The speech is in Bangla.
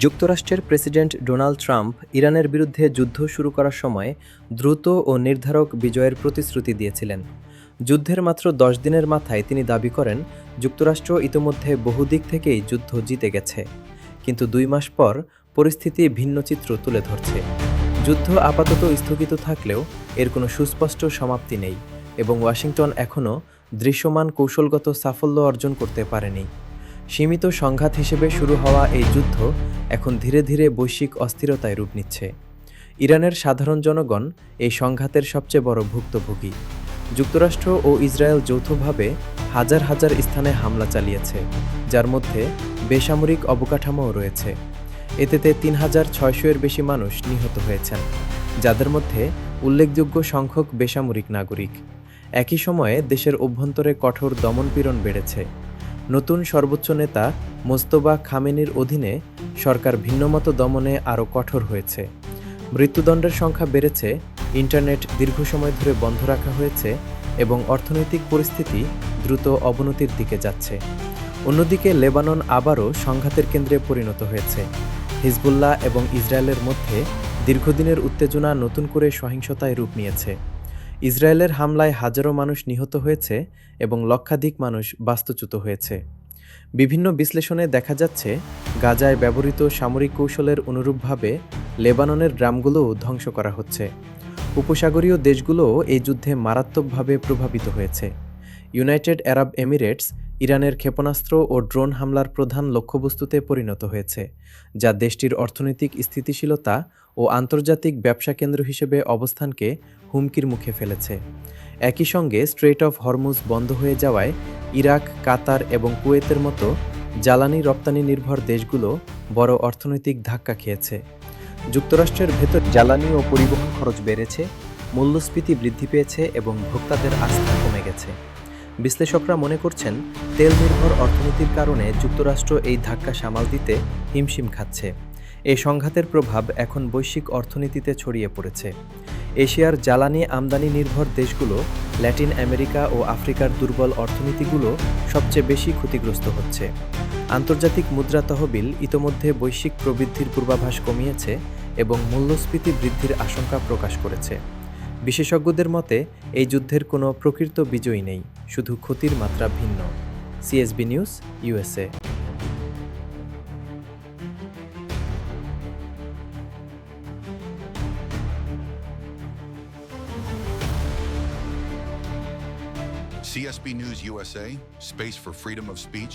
যুক্তরাষ্ট্রের প্রেসিডেন্ট ডোনাল্ড ট্রাম্প ইরানের বিরুদ্ধে যুদ্ধ শুরু করার সময় দ্রুত ও নির্ধারক বিজয়ের প্রতিশ্রুতি দিয়েছিলেন। যুদ্ধের মাত্র 10 দিনের মাথায় তিনি দাবি করেন, যুক্তরাষ্ট্র ইতোমধ্যে বহুদিক থেকেই যুদ্ধ জিতে গেছে। কিন্তু 2 মাস পর পরিস্থিতি ভিন্ন চিত্র তুলে ধরছে। যুদ্ধ আপাতত স্থগিত থাকলেও এর কোনো সুস্পষ্ট সমাপ্তি নেই এবং ওয়াশিংটন এখনও দৃশ্যমান কৌশলগত সাফল্য অর্জন করতে পারেনি। সীমিত সংঘাত হিসেবে শুরু হওয়া এই যুদ্ধ এখন ধীরে ধীরে বৈশ্বিক অস্থিরতায় রূপ নিচ্ছে। ইরানের সাধারণ জনগণ এই সংঘাতের সবচেয়ে বড় ভুক্তভোগী। যুক্তরাষ্ট্র ও ইসরায়েল যৌথভাবে হাজার হাজার স্থানে হামলা চালিয়েছে, যার মধ্যে বেসামরিক অবকাঠামোও রয়েছে। এতে ৩,৬০০-এর বেশি মানুষ নিহত হয়েছেন, যাদের মধ্যে উল্লেখযোগ্য সংখ্যক বেসামরিক নাগরিক। একই সময়ে দেশের অভ্যন্তরে কঠোর দমনপীড়ন বেড়েছে। নতুন সর্বোচ্চ নেতা মোজতবা খামেনির অধীনে সরকার ভিন্নমত দমনে আরও কঠোর হয়েছে। মৃত্যুদণ্ডের সংখ্যা বেড়েছে, ইন্টারনেট দীর্ঘ সময় ধরে বন্ধ রাখা হয়েছে এবং অর্থনৈতিক পরিস্থিতি দ্রুত অবনতির দিকে যাচ্ছে। অন্যদিকে লেবানন আবারও সংঘাতের কেন্দ্রে পরিণত হয়েছে। হিজবুল্লাহ এবং ইসরায়েলের মধ্যে দীর্ঘদিনের উত্তেজনা নতুন করে সহিংসতায় রূপ নিয়েছে। ইসরায়েলের হামলায় হাজারো মানুষ নিহত হয়েছে এবং লক্ষাধিক মানুষ বাস্তুচ্যুত হয়েছে। বিভিন্ন বিশ্লেষণে দেখা যাচ্ছে, গাজায় ব্যবহৃত সামরিক কৌশলের অনুরূপভাবে লেবাননের গ্রামগুলোও ধ্বংস করা হচ্ছে। উপসাগরীয় দেশগুলোও এই যুদ্ধে মারাত্মকভাবে প্রভাবিত হয়েছে। ইউনাইটেড আরব এমিরেটস ইরানের ক্ষেপণাস্ত্র ও ড্রোন হামলার প্রধান লক্ষ্যবস্তুতে পরিণত হয়েছে, যা দেশটির অর্থনৈতিক স্থিতিশীলতা ও আন্তর্জাতিক ব্যবসা কেন্দ্র হিসেবে অবস্থানকে হুমকির মুখে ফেলেছে। একই সঙ্গে স্ট্রেট অফ হরমুজ বন্ধ হয়ে যাওয়ায় ইরাক, কাতার এবং কুয়েতের মতো জ্বালানি রপ্তানি নির্ভর দেশগুলো বড় অর্থনৈতিক ধাক্কা খেয়েছে। যুক্তরাষ্ট্রের ভেতর জ্বালানি ও পরিবহন খরচ বেড়েছে, মূল্যস্ফীতি বৃদ্ধি পেয়েছে এবং ভোক্তাদের আস্থা কমে গেছে। বিশ্লেষকরা মনে করছেন, তেল নির্ভর অর্থনীতির কারণে যুক্তরাষ্ট্র এই ধাক্কা সামাল দিতে হিমশিম খাচ্ছে। এই সংঘাতের প্রভাব এখন বৈশ্বিক অর্থনীতিতে ছড়িয়ে পড়েছে। এশিয়ার জ্বালানি আমদানি নির্ভর দেশগুলো, ল্যাটিন আমেরিকা ও আফ্রিকার দুর্বল অর্থনীতিগুলো সবচেয়ে বেশি ক্ষতিগ্রস্ত হচ্ছে। আন্তর্জাতিক মুদ্রা তহবিল ইতোমধ্যে বৈশ্বিক প্রবৃদ্ধির পূর্বাভাস কমিয়েছে এবং মূল্যস্ফীতি বৃদ্ধির আশঙ্কা প্রকাশ করেছে। বিশেষজ্ঞদের মতে, এই যুদ্ধের কোনো প্রকৃত বিজয়ী নেই, শুধু ক্ষতির মাত্রা ভিন্ন। CSB news, USA. CSB News USA, space for freedom of speech.